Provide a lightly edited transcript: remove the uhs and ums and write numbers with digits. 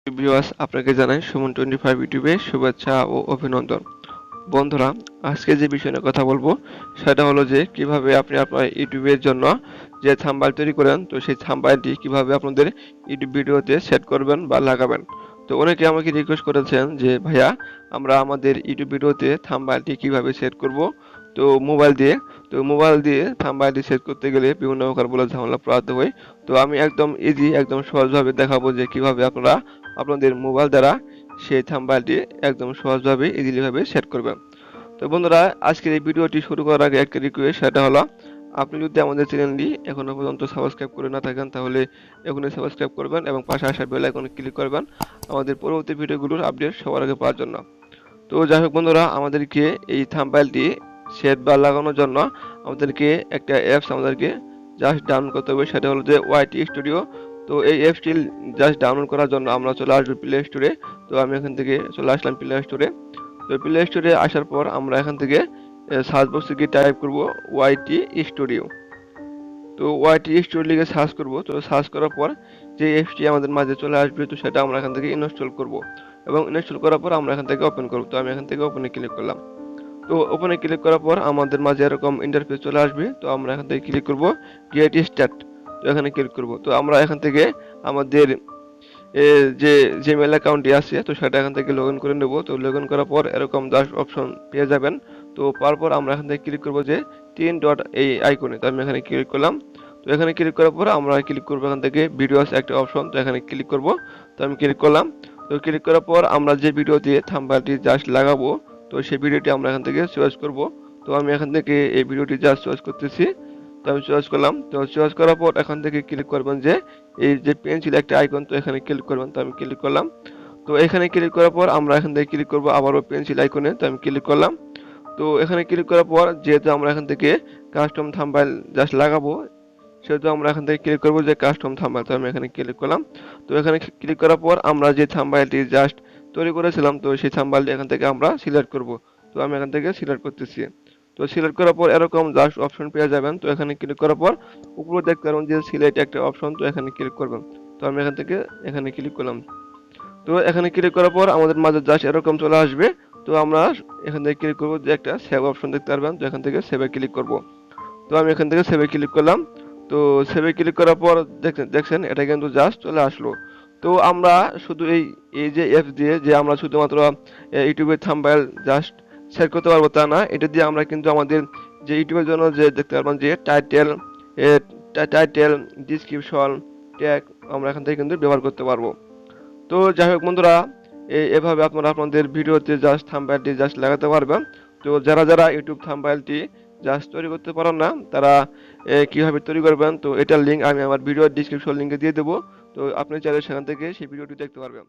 Viewers আপনাকে জানাই সুমন25 ইউটিউবে শুভেচ্ছা ও অভিনন্দন। বন্ধুরা, আজকে যে বিষয় নিয়ে কথা বলবো সেটা হলো যে কিভাবে আপনি আপনার ইউটিউবের জন্য যে থাম্বনেল তৈরি করেন, তো সেই থাম্বনেলটি কিভাবে আপনাদের ইউটিউব ভিডিওতে সেট করবেন বা লাগাবেন। তো অনেকে আমাকে রিকোয়েস্ট করেছেন যে ভাইয়া আমরা আমাদের ইউটিউব ভিডিওতে থাম্বনেলটি কিভাবে সেট করব। তো মোবাইল দিয়ে থাম্বনেলটি সেট করতে গেলে বিভিন্ন প্রকার বলে ঝামেলা পোহাতে হয়। তো আমি একদম ইজি একদম সহজভাবে দেখাবো যে কিভাবে আপনারা আপনাদের মোবাইল দ্বারা সেই থাম্বনেলটি একদম সহজভাবে ইজিলি ভাবে সেট করবেন। তো বন্ধুরা, আজকের এই ভিডিওটি শুরু করার আগে একটা রিকোয়েস্ট, সেটা হলো আপনি যদি আমাদের চ্যানেলটি এখনো পর্যন্ত সাবস্ক্রাইব করে না থাকেন তাহলে এখনই সাবস্ক্রাইব করবেন এবং পাশে আসা বেল আইকনে ক্লিক করবেন আমাদের পরবর্তী ভিডিওগুলোর আপডেট সবার আগে পাওয়ার জন্য। তো যাই হোক বন্ধুরা, আমাদেরকে এই থাম্বনেলটি সেট বা লাগানোর জন্য আমাদেরকে একটা অ্যাপস আমাদেরকে জাস্ট ডাউনলোড করতে হবে, সেটা হলো যে ওয়াইটি স্টুডিও। তো এই অ্যাপসটি জাস্ট ডাউনলোড করার জন্য আমরা চলে আসবো প্লে স্টোরে। তো আমি এখান থেকে চলে আসলাম প্লে স্টোরে। তো প্লে স্টোরে আসার পর আমরা এখান থেকে সার্চ বক্সে গিয়ে টাইপ করব ওয়াইটি স্টুডিও। তো ওয়াইটি স্টুডিও লিখে সার্চ করব। তো সার্চ করার পর যে অ্যাপসটি আমাদের মাঝে চলে আসবে, তো সেটা আমরা এখান থেকে ইনস্টল করব এবং ইনস্টল করার পর আমরা এখান থেকে ওপেন করব। তো আমি এখান থেকে ওপেনে ক্লিক করলাম। তো ওপেনে ক্লিক করার পর আমাদের মাঝে এরকম ইন্টারফেস চলে আসবে। তো আমরা এখান থেকে ক্লিক করব গেট স্টার্ট। তো এখানে ক্লিক করব। তো আমরা এখান থেকে আমাদের যে জিমেইল অ্যাকাউন্টটি আছে, তো সেটা এখান থেকে লগ ইন করে নেব। তো লগ ইন করার পর এরকম জাস্ট অপশন পেয়ে যাবেন। তো পাওয়ার পর আমরা এখান থেকে ক্লিক করব যে 3 ডট এই আইকনে। তো আমি এখানে ক্লিক করলাম। তো এখানে ক্লিক করার পর আমরা ক্লিক করব এখান থেকে ভিডিওস একটা অপশন। তো এখানে ক্লিক করব। তো আমি ক্লিক করলাম। তো ক্লিক করার পর আমরা যে ভিডিও দিয়ে থাম্বনেলটি জাস্ট লাগাবো, তো সেই ভিডিওটি আমরা এখান থেকে চয়েস করব। তো আমি এখান থেকে এই ভিডিওটি জাস্ট চয়েস করতেছি। তো আমি চয়েস করলাম। তো চয়েস করার পর এখান থেকে ক্লিক করবেন যে এই যে পেন্সিল একটা আইকন, তো এখানে ক্লিক করবেন। তো আমি ক্লিক করলাম। তো এখানে ক্লিক করার পর আমরা এখান থেকে ক্লিক করব আবারও পেন্সিল আইকনে। তো আমি ক্লিক করলাম। তো এখানে ক্লিক করার পর যেহেতু আমরা এখান থেকে কাস্টম থাম্বনেল জাস্ট লাগাবো, সেহেতু আমরা এখান থেকে ক্লিক করব যে কাস্টম থাম্বনেল। তো আমি এখানে ক্লিক করলাম। তো এখানে ক্লিক করার পর আমরা যে থাম্বনেলটি জাস্ট তৈরি করেছিলাম, তো সেই থাম্বনেলটি এখান থেকে আমরা সিলেক্ট করব। তো আমি এখান থেকে সিলেক্ট করতেছি। তো সিলেক্ট করার পর এরকম জাস্ট অপশন পেয়ে যাবেন। তো এখানে ক্লিক করার পর উপরে দেখতে পারবেন যে সিলেক্ট একটা অপশন, তো এখানে ক্লিক করবেন। তো আমি এখান থেকে এখানে ক্লিক করলাম। তো এখানে ক্লিক করার পর আমাদের মাঝে জাস্ট এরকম চলে আসবে। তো আমরা এখান থেকে ক্লিক করব যে একটা সেভ অপশন দেখতে পারবেন। তো এখান থেকে সেভে ক্লিক করব। তো আমি এখান থেকে সেভে ক্লিক করলাম। তো সেভে ক্লিক করার পর দেখছেন এটা কিন্তু জাস্ট চলে আসলো। তো আমরা শুধু এই এই যে অ্যাপস দিয়ে যে আমরা শুধুমাত্র ইউটিউবের থাম্বনেল জাস্ট সেট করতে পারবো তা না, এটা দিয়ে আমরা কিন্তু আমাদের যে ইউটিউবের জন্য যে দেখতে পারবেন যে টাইটেল ডিসক্রিপশন ট্যাগ আমরা এখান থেকে কিন্তু ব্যবহার করতে পারবো। তো যাই হোক বন্ধুরা, এভাবে আপনারা আপনাদের ভিডিওতে জাস্ট থাম্বনেলটি জাস্ট লাগাতে পারবেন। তো যারা যারা ইউটিউব থাম্বনেলটি জাস্ট তৈরি করতে পারেন না, তারা কিভাবে তৈরি করবেন, তো এটার লিঙ্ক আমি আমার ভিডিওর ডিসক্রিপশন লিঙ্কে দিয়ে দেবো। তো আপনি চাইলে সেখান থেকে সেই ভিডিওটি দেখতে পারবেন।